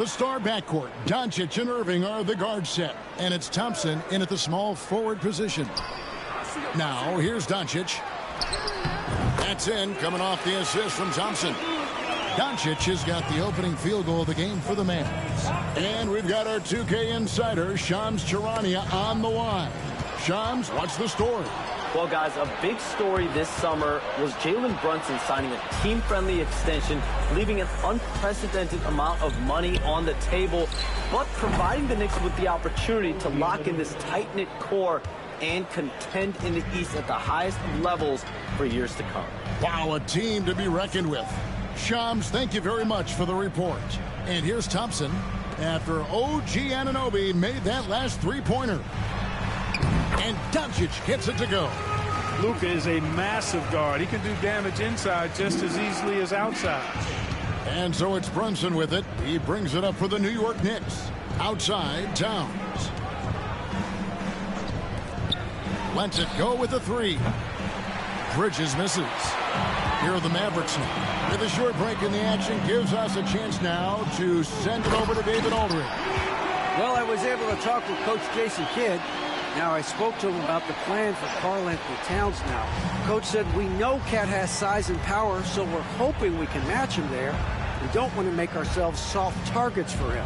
The star backcourt, Doncic and Irving, are the guard set, and it's Thompson in at the small forward position. Now, here's Doncic. That's in, coming off the assist from Thompson. Doncic has got the opening field goal of the game for the Mavs. And we've got our 2K insider, Shams Charania, on the line. Shams, what's the story? Well, guys, a big story this summer was Jalen Brunson signing a team-friendly extension, leaving an unprecedented amount of money on the table, but providing the Knicks with the opportunity to lock in this tight-knit core and contend in the East at the highest levels for years to come. Wow, a team to be reckoned with. Shams, thank you very much for the report. And here's Thompson after OG Anunoby made that last three-pointer. And Doncic gets it to go. Luka is a massive guard. He can do damage inside just as easily as outside. And so it's Brunson with it. He brings it up for the New York Knicks. Outside, Towns. Lets it go with a three. Bridges misses. Here are the Mavericks now. With a short break in the action, gives us a chance now to send it over to David Aldridge. Well, I was able to talk with Coach Jason Kidd. Now, I spoke to him about the plan for Karl-Anthony Towns now. Coach said, we know Cat has size and power, so we're hoping we can match him there. We don't want to make ourselves soft targets for him.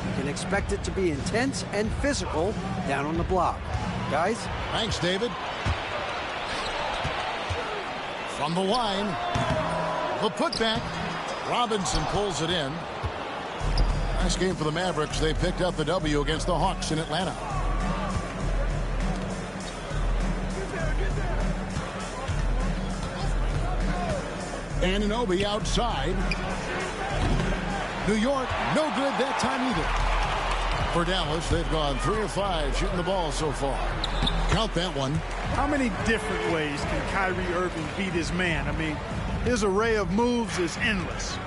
You can expect it to be intense and physical down on the block. Guys? Thanks, David. From the line, the putback. Robinson pulls it in. Nice game for the Mavericks. They picked up the W against the Hawks in Atlanta. Anunoby outside. New York, no good that time either. For Dallas, they've gone 3 of 5 shooting the ball so far. Count that one. How many different ways can Kyrie Irving beat his man? I mean, his array of moves is endless.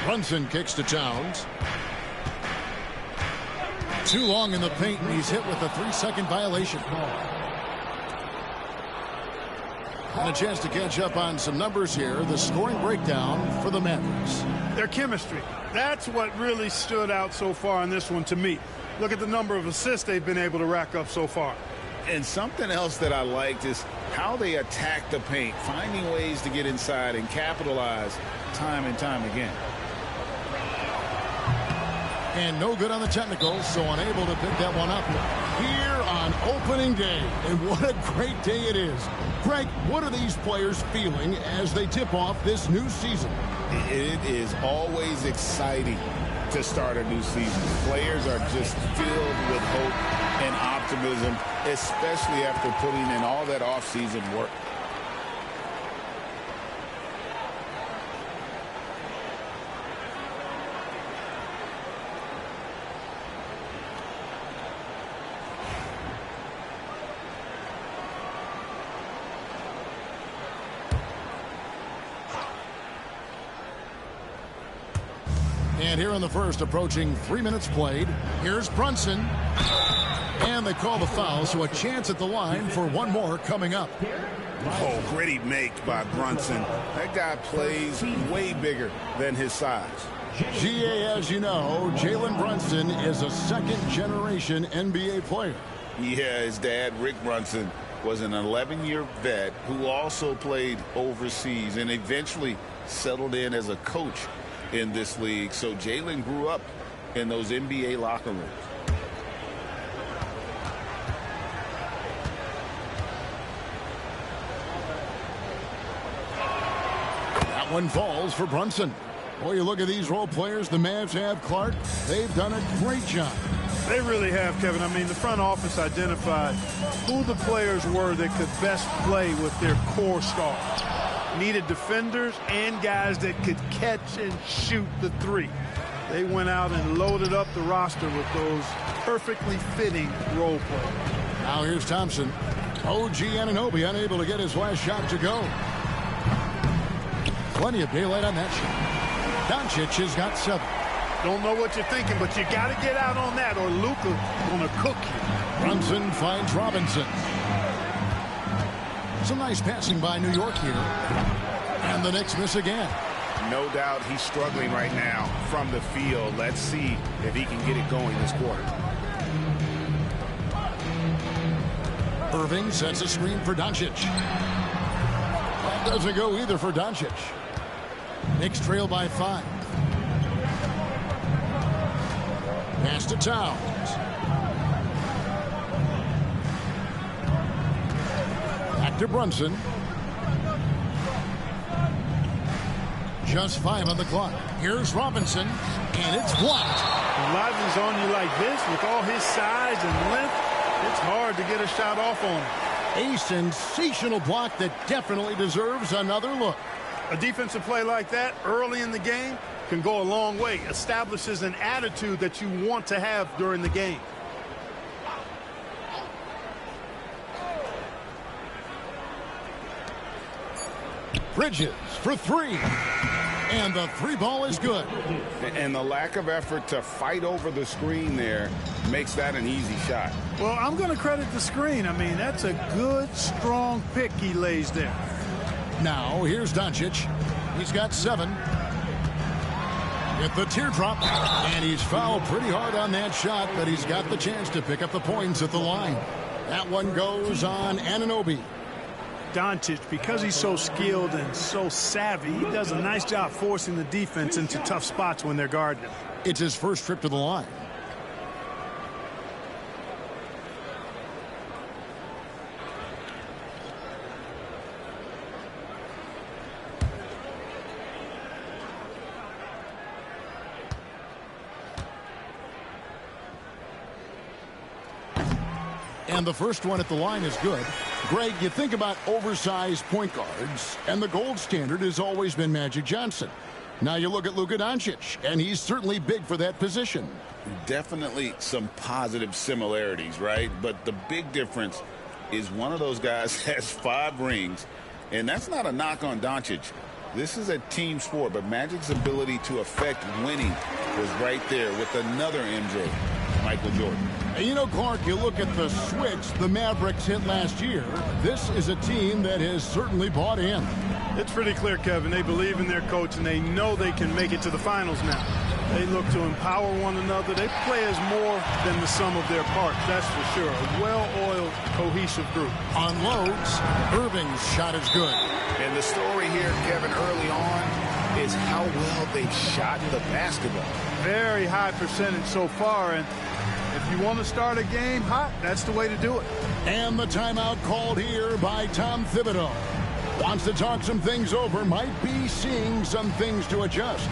Brunson kicks to Towns. Too long in the paint, and he's hit with a 3-second violation. And a chance to catch up on some numbers here. The scoring breakdown for the Mavericks. Their chemistry. That's what really stood out so far in this one to me. Look at the number of assists they've been able to rack up so far. And something else that I liked is how they attack the paint, finding ways to get inside and capitalize time and time again. And no good on the technicals, so unable to pick that one up here on opening day. And what a great day it is. Greg, what are these players feeling as they tip off this new season? It is always exciting to start a new season. Players are just filled with hope and optimism, especially after putting in all that off-season work. And here in the first, approaching 3 minutes played, here's Brunson. And they call the foul, so a chance at the line for one more coming up. Oh, gritty make by Brunson. That guy plays way bigger than his size. GA, as you know, Jalen Brunson is a second-generation NBA player. Yeah, his dad, Rick Brunson, was an 11-year vet who also played overseas and eventually settled in as a coach in this league. So Jalen grew up in those NBA locker rooms. That one falls for Brunson. Boy, you look at these role players the Mavs have, Clark. They've done a great job. They really have, Kevin. I mean, the front office identified who the players were that could best play with their core stars. Needed defenders and guys that could catch and shoot the three. They went out and loaded up the roster with those perfectly fitting role players. Now here's Thompson. OG Anunoby unable to get his last shot to go. Plenty of daylight on that shot. Doncic has got 7. Don't know what you're thinking, but you got to get out on that or Luka gonna cook you. Brunson finds Robinson. Some nice passing by New York here. And the Knicks miss again. No doubt he's struggling right now from the field. Let's see if he can get it going this quarter. Irving sets a screen for Doncic. That doesn't go either for Doncic. Knicks trail by 5. Pass to Towns. Back to Brunson. Just 5 on the clock. Here's Robinson, and it's blocked. When Lively's on you like this, with all his size and length, it's hard to get a shot off on him. A sensational block that definitely deserves another look. A defensive play like that early in the game can go a long way. Establishes an attitude that you want to have during the game. Bridges for 3. And the 3 ball is good. And the lack of effort to fight over the screen there makes that an easy shot. Well, I'm going to credit the screen. I mean, that's a good, strong pick he lays there. Now, here's Doncic. He's got 7. Get the teardrop. And he's fouled pretty hard on that shot, but he's got the chance to pick up the points at the line. That one goes on Anunoby. Doncic, because he's so skilled and so savvy, he does a nice job forcing the defense into tough spots when they're guarding him. It's his first trip to the line. And the first one at the line is good. Greg, you think about oversized point guards, and the gold standard has always been Magic Johnson. Now you look at Luka Doncic, and he's certainly big for that position. Definitely some positive similarities, right? But the big difference is one of those guys has 5 rings, and that's not a knock on Doncic. This is a team sport, but Magic's ability to affect winning was right there with another MJ, Michael Jordan. And you know, Clark, you look at the switch the Mavericks hit last year. This is a team that has certainly bought in. It's pretty clear, Kevin. They believe in their coach, and they know they can make it to the finals now. They look to empower one another. They play as more than the sum of their parts, that's for sure. A well-oiled, cohesive group. Unloads. Irving's shot is good. And the story here, Kevin, early on is how well they've shot the basketball. Very high percentage so far, and if you want to start a game hot, that's the way to do it. And the timeout called here by Tom Thibodeau. Wants to talk some things over, might be seeing some things to adjust.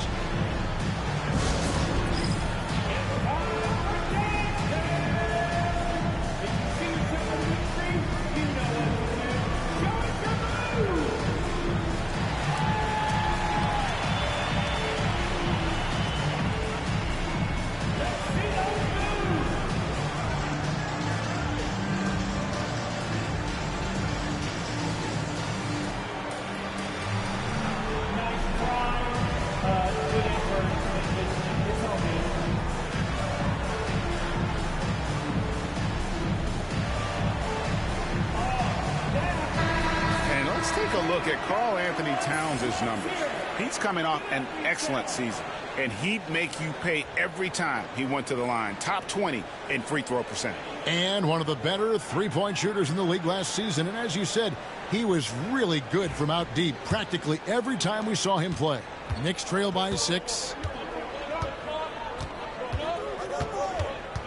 Look at Karl-Anthony Towns' numbers. He's coming off an excellent season, and he'd make you pay every time he went to the line. Top 20 in free throw percentage. And one of the better three-point shooters in the league last season. And as you said, he was really good from out deep practically every time we saw him play. Knicks trail by 6.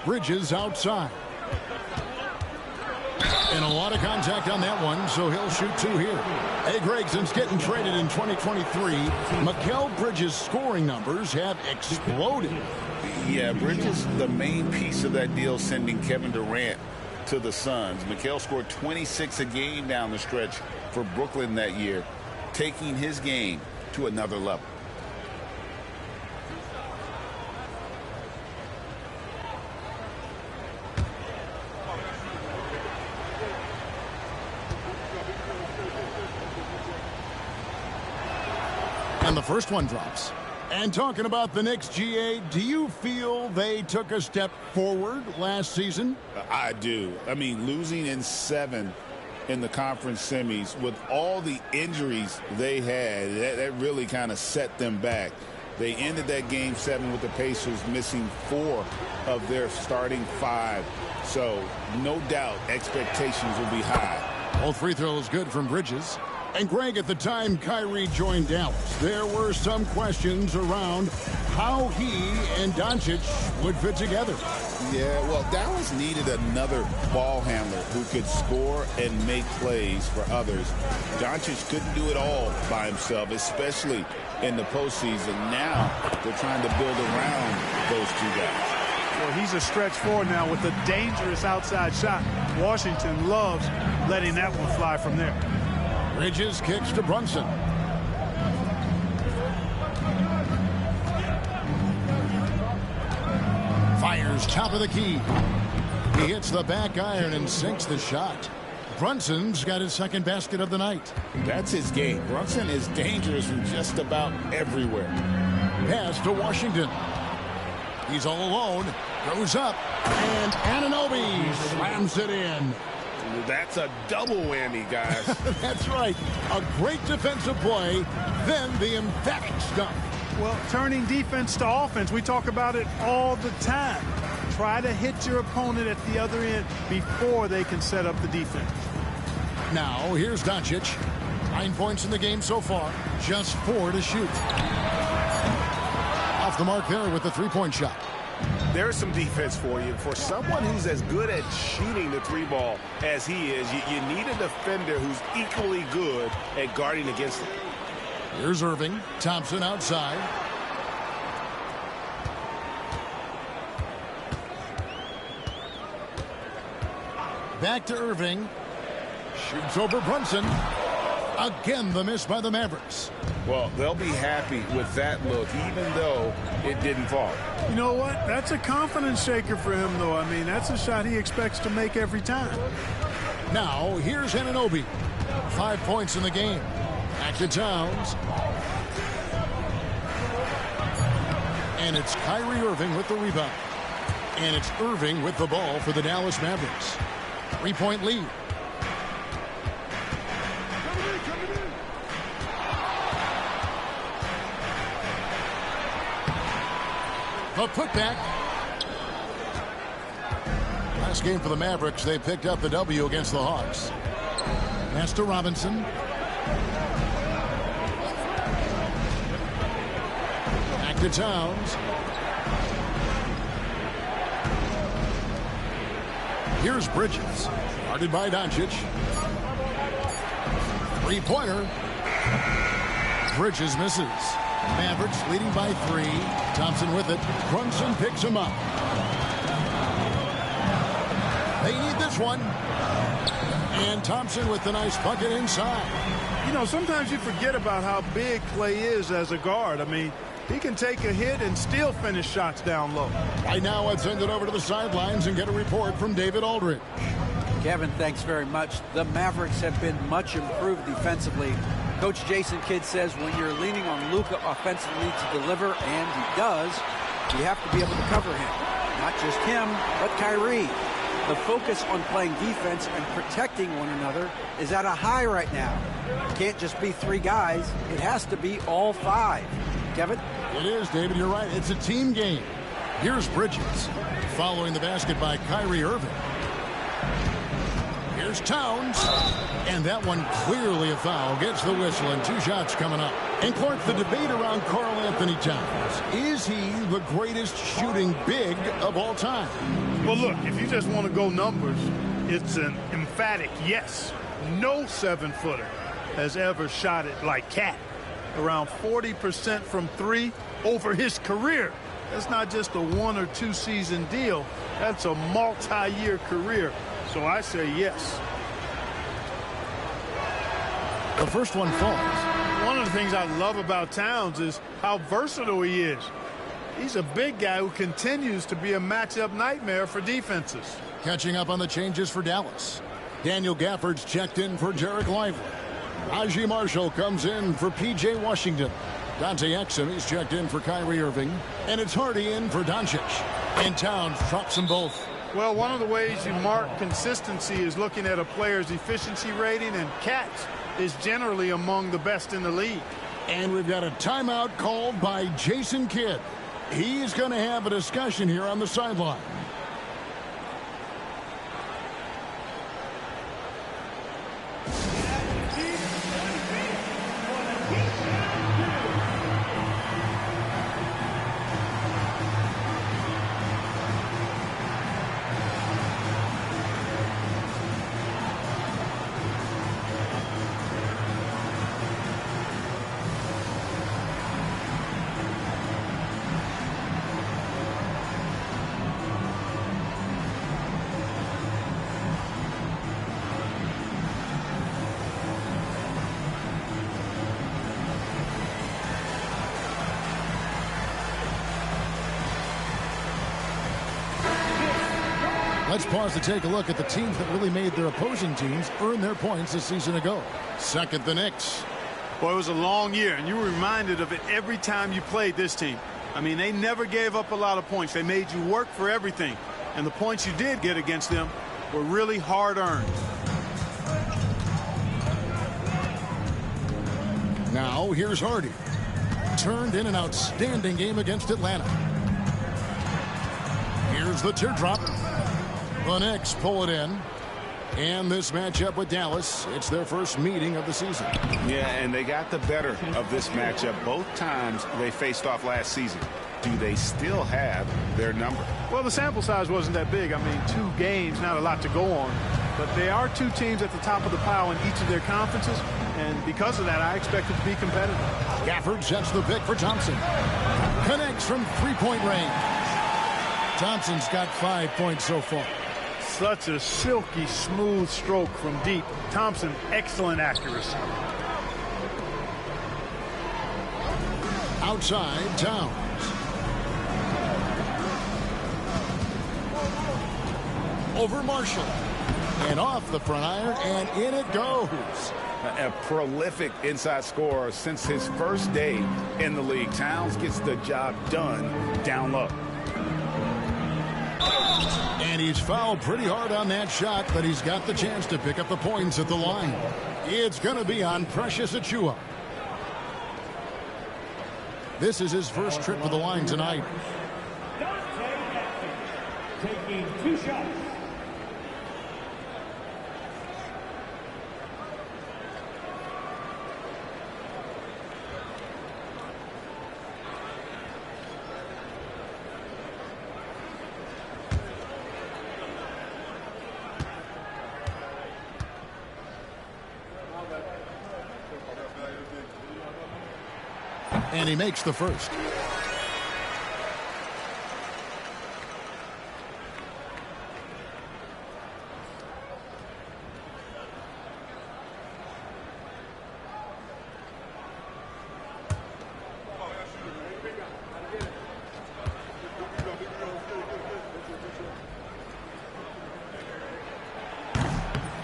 Bridges outside. And a lot of contact on that one, so he'll shoot 2 here. Hey, Greg, since getting traded in 2023, Mikal Bridges' scoring numbers have exploded. Yeah, Bridges, the main piece of that deal, sending Kevin Durant to the Suns. Mikal scored 26 a game down the stretch for Brooklyn that year, taking his game to another level. And the first one drops. And talking about the Knicks, GA, do you feel they took a step forward last season? I do. I mean, losing in 7 in the conference semis. With all the injuries they had, that really kind of set them back. They ended that Game 7 with the Pacers missing 4 of their starting 5. So no doubt expectations will be high. Both free throws good from Bridges. And Greg, at the time Kyrie joined Dallas, there were some questions around how he and Doncic would fit together. Yeah, well, Dallas needed another ball handler who could score and make plays for others. Doncic couldn't do it all by himself, especially in the postseason. Now they're trying to build around those two guys. Well, he's a stretch forward now with a dangerous outside shot. Washington loves letting that one fly from there. Bridges kicks to Brunson. Fires top of the key. He hits the back iron and sinks the shot. Brunson's got his second basket of the night. That's his game. Brunson is dangerous from just about everywhere. Pass to Washington. He's all alone. Goes up. And Anunoby slams it in. That's a double whammy, guys. That's right. A great defensive play, then the emphatic stuff. Well, turning defense to offense, we talk about it all the time. Try to hit your opponent at the other end before they can set up the defense. Now, here's Doncic. 9 points in the game so far. Just 4 to shoot. Off the mark there with the three-point shot. There's some defense for you. For someone who's as good at shooting the three ball as he is, you need a defender who's equally good at guarding against him. Here's Irving. Thompson outside. Back to Irving. Shoots over Brunson. Again, the miss by the Mavericks. Well, they'll be happy with that look, even though it didn't fall. You know what? That's a confidence shaker for him, though. I mean, that's a shot he expects to make every time. Now, here's Anunoby. 5 points in the game. Back to Towns. And it's Kyrie Irving with the rebound. And it's Irving with the ball for the Dallas Mavericks. 3-point lead. The putback. Last game for the Mavericks, they picked up the W against the Hawks. Pass to Robinson. Back to Towns. Here's Bridges. Guarded by Doncic. Three-pointer. Bridges misses. Mavericks leading by 3. Thompson with it. Brunson picks him up. They need this one. And Thompson with the nice bucket inside. You know, sometimes you forget about how big Klay is as a guard. I mean, he can take a hit and still finish shots down low. Right now, let's send it over to the sidelines and get a report from David Aldridge. Kevin, thanks very much. The Mavericks have been much improved defensively. Coach Jason Kidd says when you're leaning on Luka offensively to deliver, and he does, you have to be able to cover him. Not just him, but Kyrie. The focus on playing defense and protecting one another is at a high right now. It can't just be 3 guys. It has to be all 5. Kevin? It is, David. You're right. It's a team game. Here's Bridges. Following the basket by Kyrie Irving. Here's Towns. And that one clearly a foul. Gets the whistle and 2 shots coming up. And Clark, the debate around Karl Anthony Towns. Is he the greatest shooting big of all time? Well, look, if you just want to go numbers, it's an emphatic yes. No 7-footer has ever shot it like Cat. Around 40% from 3 over his career. That's not just a 1 or 2 season deal. That's a multi-year career. So I say yes. The first one falls. One of the things I love about Towns is how versatile he is. He's a big guy who continues to be a matchup nightmare for defenses. Catching up on the changes for Dallas. Daniel Gafford's checked in for Jarek Lively. Najee Marshall comes in for P.J. Washington. Dante Exum is checked in for Kyrie Irving. And it's Hardy in for Doncic. And Towns drops them both. Well, one of the ways you mark consistency is looking at a player's efficiency rating, and catch is generally among the best in the league. And we've got a timeout called by Jason Kidd. He's going to have a discussion here on the sideline. Let's pause to take a look at the teams that really made their opposing teams earn their points a season ago. Second, the Knicks. Boy, it was a long year, and you were reminded of it every time you played this team. I mean, they never gave up a lot of points. They made you work for everything. And the points you did get against them were really hard-earned. Now, here's Hardy. Turned in an outstanding game against Atlanta. Here's the teardrop. The Knicks pull it in. And this matchup with Dallas, it's their first meeting of the season. Yeah, and they got the better of this matchup both times they faced off last season. Do they still have their number? Well, the sample size wasn't that big. I mean, 2 games, not a lot to go on. But they are 2 teams at the top of the pile in each of their conferences. And because of that, I expect it to be competitive. Gafford sets the pick for Thompson. Connects from 3-point range. Thompson's got 5 points so far. Such a silky, smooth stroke from deep. Thompson, excellent accuracy. Outside, Towns. Over Marshall. And off the front iron, and in it goes. A prolific inside scorer since his first day in the league. Towns gets the job done down low. And he's fouled pretty hard on that shot, but he's got the chance to pick up the points at the line. It's going to be on Precious Achiuwa. This is his first trip to the line tonight. Taking 2 shots. And he makes the first.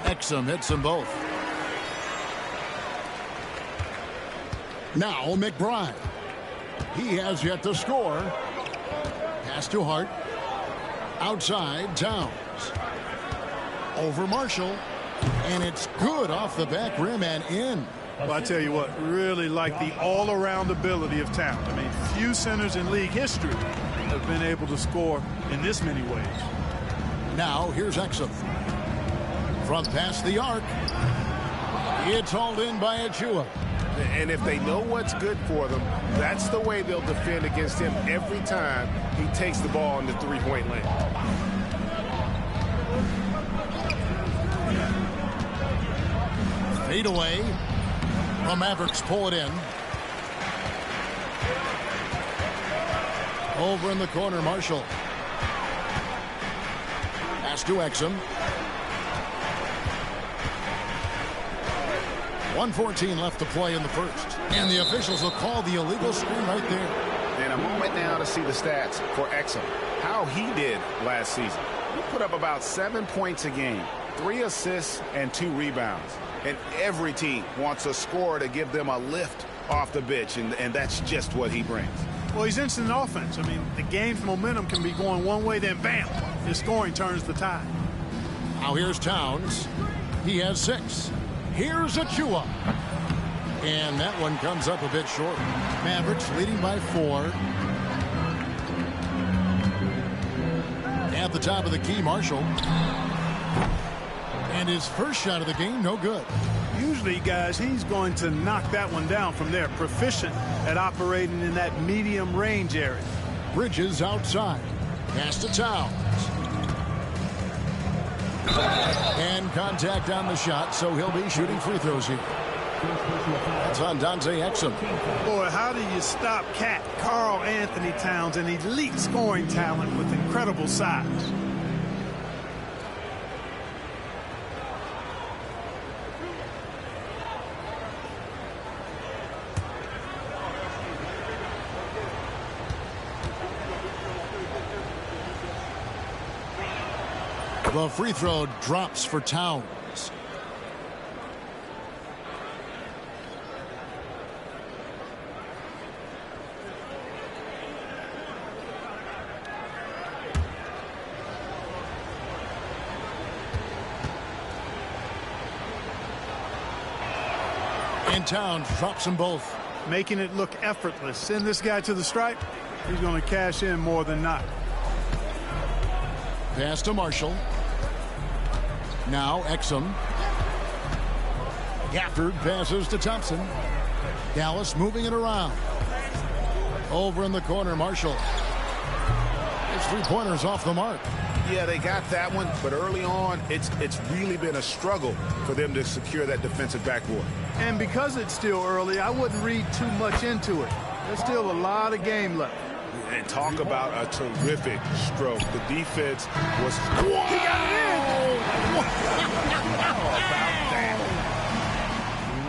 Exum hits them both. Now McBride. He has yet to score. Pass to Hart. Outside, Towns. Over Marshall. And it's good off the back rim and in. Well, I tell you what, really like the all-around ability of Towns. I mean, few centers in league history have been able to score in this many ways. Now, here's Exum. From past the arc. It's hauled in by Achiuwa. And if they know what's good for them, that's the way they'll defend against him every time he takes the ball in the 3-point lane. Fade away. The Mavericks pull it in. Over in the corner, Marshall. Pass to Exum. 1:14 left to play in the first. And the officials will call the illegal screen right there. And a moment now to see the stats for Exum. How he did last season. He put up about 7 points a game, 3 assists, and 2 rebounds. And every team wants a scorer to give them a lift off the bench, and that's just what he brings. Well, he's instant offense. I mean, the game's momentum can be going one way, then bam, his scoring turns the tide. Now here's Towns. He has 6. Here's Achua. And that one comes up a bit short. Mavericks leading by 4. At the top of the key, Marshall. And his first shot of the game, no good. Usually, guys, he's going to knock that one down from there. Proficient at operating in that medium range area. Bridges outside. Pass to Towns. And contact on the shot, so he'll be shooting free throws here. That's on Dante Exum. Boy, how do you stop Cat Karl Anthony Towns, an elite scoring talent with incredible size? The free throw drops for Towns. And Towns drops them both. Making it look effortless. Send this guy to the stripe. He's going to cash in more than not. Pass to Marshall. Now Exum. Gafford passes to Thompson. Dallas moving it around. Over in the corner, Marshall. His three-pointers off the mark. Yeah, they got that one, but early on, it's really been a struggle for them to secure that defensive backboard. And because it's still early, I wouldn't read too much into it. There's still a lot of game left. And talk about a terrific stroke. The defense was... He got it in!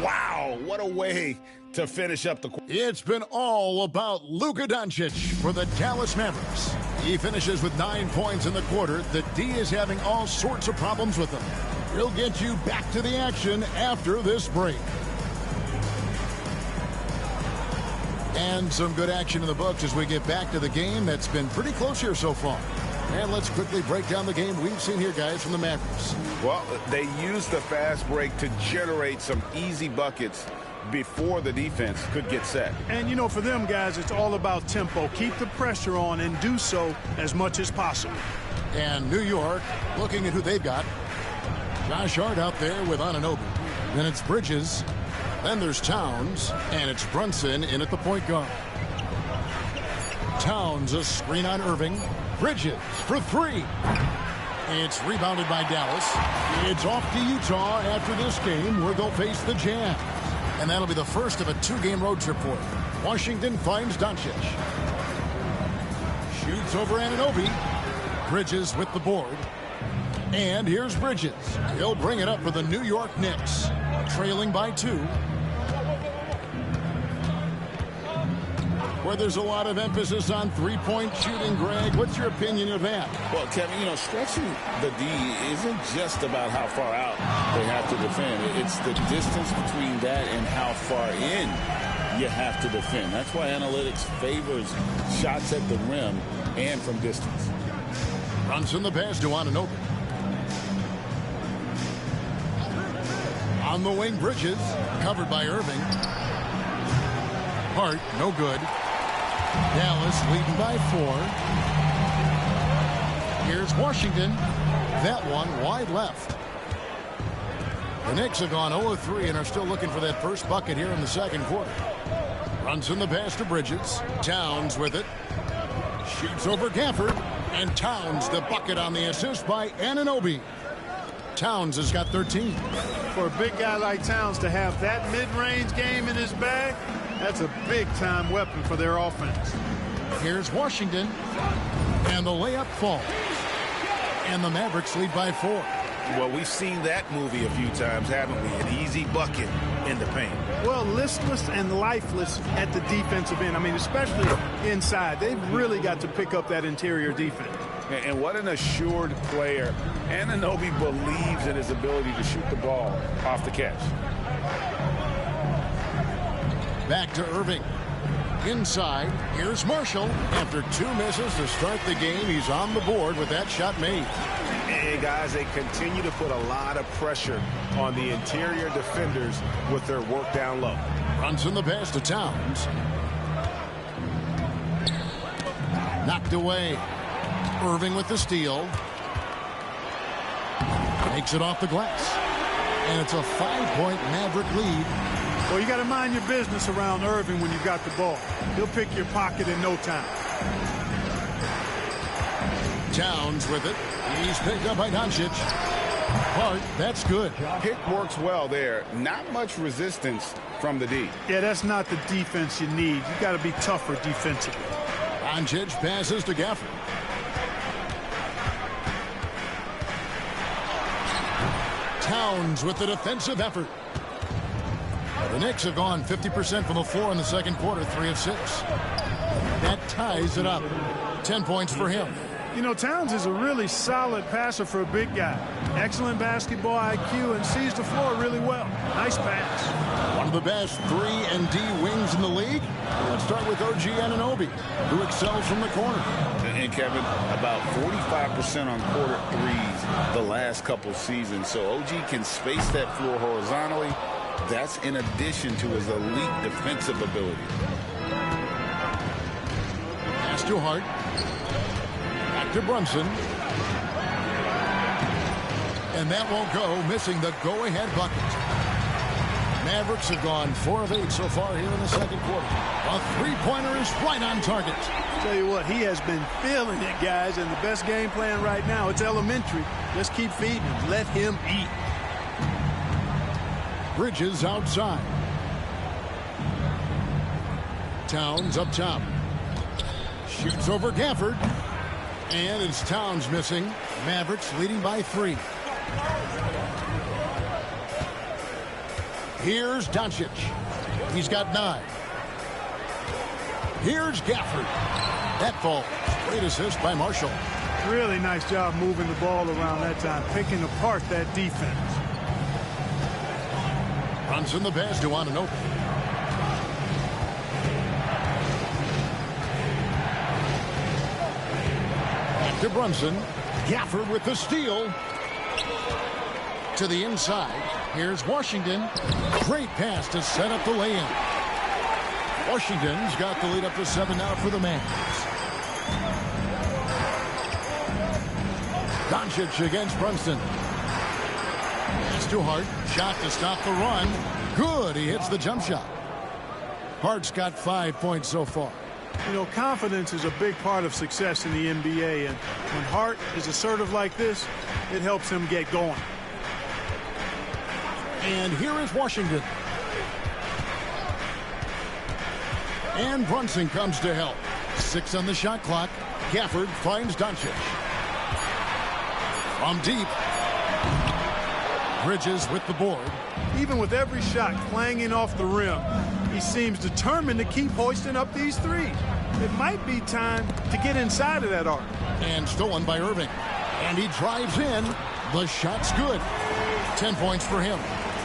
Wow, what a way to finish up the quarter. It's been all about Luka Doncic for the Dallas Mavericks. He finishes with 9 points in the quarter. The D is having all sorts of problems with him. We'll get you back to the action after this break. And some good action in the books as we get back to the game that's been pretty close here so far. And let's quickly break down the game we've seen here, guys, from the Mavericks. Well, they used the fast break to generate some easy buckets before the defense could get set. And, you know, for them, guys, it's all about tempo. Keep the pressure on and do so as much as possible. And New York, looking at who they've got. Josh Hart out there with Anunoby. Then it's Bridges. Then there's Towns. And it's Brunson in at the point guard. Towns, a screen on Irving. Bridges for 3. It's rebounded by Dallas. It's off to Utah after this game where they'll face the Jazz. And that'll be the first of a 2-game road trip for them. Washington finds Doncic. Shoots over Anunoby. Bridges with the board. And here's Bridges. He'll bring it up for the New York Knicks. Trailing by 2. Where there's a lot of emphasis on three-point shooting, Greg. What's your opinion of that? Well, Kevin, you know, stretching the D isn't just about how far out they have to defend. It's the distance between that and how far in you have to defend. That's why analytics favors shots at the rim and from distance. Brunson the pass to Anunoby. On the wing, Bridges, covered by Irving. Hart, no good. Dallas leading by 4. Here's Washington. That one wide left. The Knicks have gone 0-3 and are still looking for that first bucket here in the second quarter. Runs in the pass to Bridges. Towns with it. Shoots over Gafford. And Towns the bucket on the assist by Anunoby. Towns has got 13. For a big guy like Towns to have that mid-range game in his bag, that's a big-time weapon for their offense. Here's Washington. And the layup falls. And the Mavericks lead by 4. Well, we've seen that movie a few times, haven't we? An easy bucket in the paint. Well, listless and lifeless at the defensive end. I mean, especially inside. They've really got to pick up that interior defense. And what an assured player. Anunoby believes in his ability to shoot the ball off the catch. Back to Irving. Inside, here's Marshall. After 2 misses to start the game, he's on the board with that shot made. And guys, they continue to put a lot of pressure on the interior defenders with their work down low. Brunson the pass to Towns. Knocked away. Irving with the steal. Makes it off the glass. And it's a 5-point Maverick lead. Well, you got to mind your business around Irving when you got the ball. He'll pick your pocket in no time. Towns with it. He's picked up by Doncic. Hart, that's good. Pick works well there. Not much resistance from the D. Yeah, that's not the defense you need. You got to be tougher defensively. Doncic passes to Gafford. Towns with the defensive effort. The Knicks have gone 50% from the floor in the second quarter, 3 of 6. That ties it up. 10 points for him. You know, Towns is a really solid passer for a big guy. Excellent basketball IQ and sees the floor really well. Nice pass. One of the best 3 and D wings in the league. Let's start with OG Anunoby, who excels from the corner. And Kevin, about 45% on quarter threes the last couple seasons. So OG can space that floor horizontally. That's in addition to his elite defensive ability. Pass to Hart. Back to Brunson. And that won't go, missing the go-ahead bucket. Mavericks have gone 4 of 8 so far here in the second quarter. A 3-pointer is right on target. Tell you what, he has been feeling it, guys, and the best game plan right now, it's elementary. Just keep feeding him. Let him eat. Bridges outside. Towns up top. Shoots over Gafford. And it's Towns missing. Mavericks leading by 3. Here's Doncic. He's got 9. Here's Gafford. That falls. Great assist by Marshall. Really nice job moving the ball around that time, picking apart that defense. Brunson the pass to Anunoby. Back to Brunson. Gafford with the steal. To the inside. Here's Washington. Great pass to set up the lay-in. Washington's got the lead up to 7 now for the Mavs. Doncic against Brunson. Pass to Hart. Shot to stop the run. Good. He hits the jump shot. Hart's got 5 points so far. You know, confidence is a big part of success in the NBA, and when Hart is assertive like this, it helps him get going. And here is Washington. And Brunson comes to help. 6 on the shot clock. Gafford finds Doncic. From deep. Bridges with the board. Even with every shot clanging off the rim, he seems determined to keep hoisting up these threes. It might be time to get inside of that arc. And stolen by Irving. And he drives in. The shot's good. 10 points for him.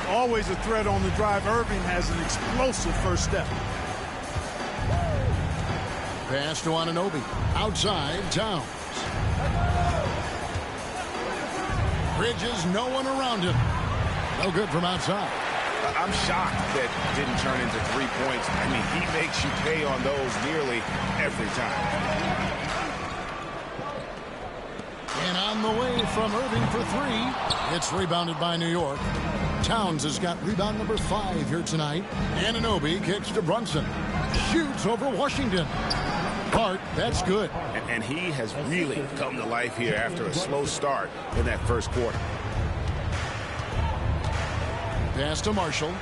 Always a threat on the drive. Irving has an explosive first step. Pass to Anunoby. Outside, Towns. Bridges, no one around him. No good from outside. I'm shocked that didn't turn into 3 points. I mean, he makes you pay on those nearly every time. And on the way from Irving for 3. It's rebounded by New York. Towns has got rebound number 5 here tonight. Anunoby kicks to Brunson. Shoots over Washington. Hart, that's good. And he has really come to life here after a slow start in that first quarter. Pass to Marshall.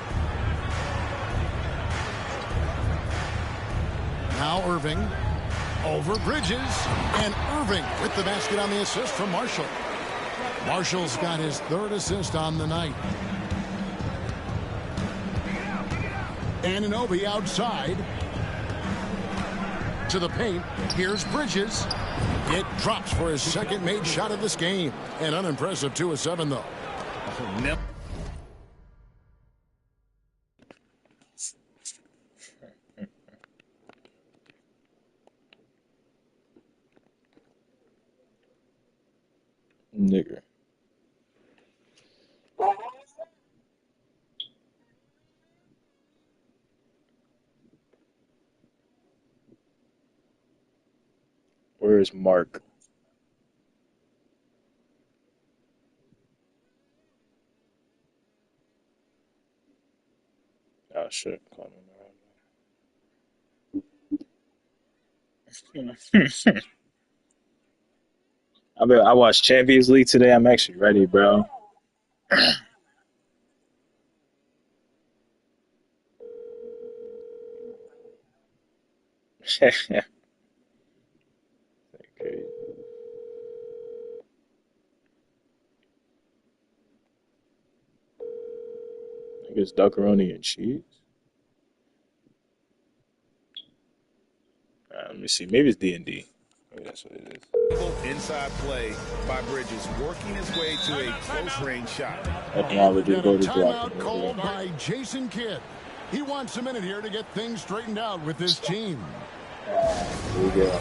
Now Irving. Over Bridges. And Irving with the basket on the assist from Marshall. Marshall's got his 3rd assist on the night. Anunoby outside. To the paint. Here's Bridges. It drops for his 2nd made shot of this game. An unimpressive 2 of 7, though. Nigger. Where is Mark? Oh shit. I watched Champions League today. I'm actually ready, bro. Okay. I guess duckaroni and cheese. Let me see. Maybe it's D&D. Maybe that's what it is. Inside play by Bridges, working his way to a close-range shot. And we've got a timeout called by Jason Kidd. He wants a minute here to get things straightened out with this team. Here we go.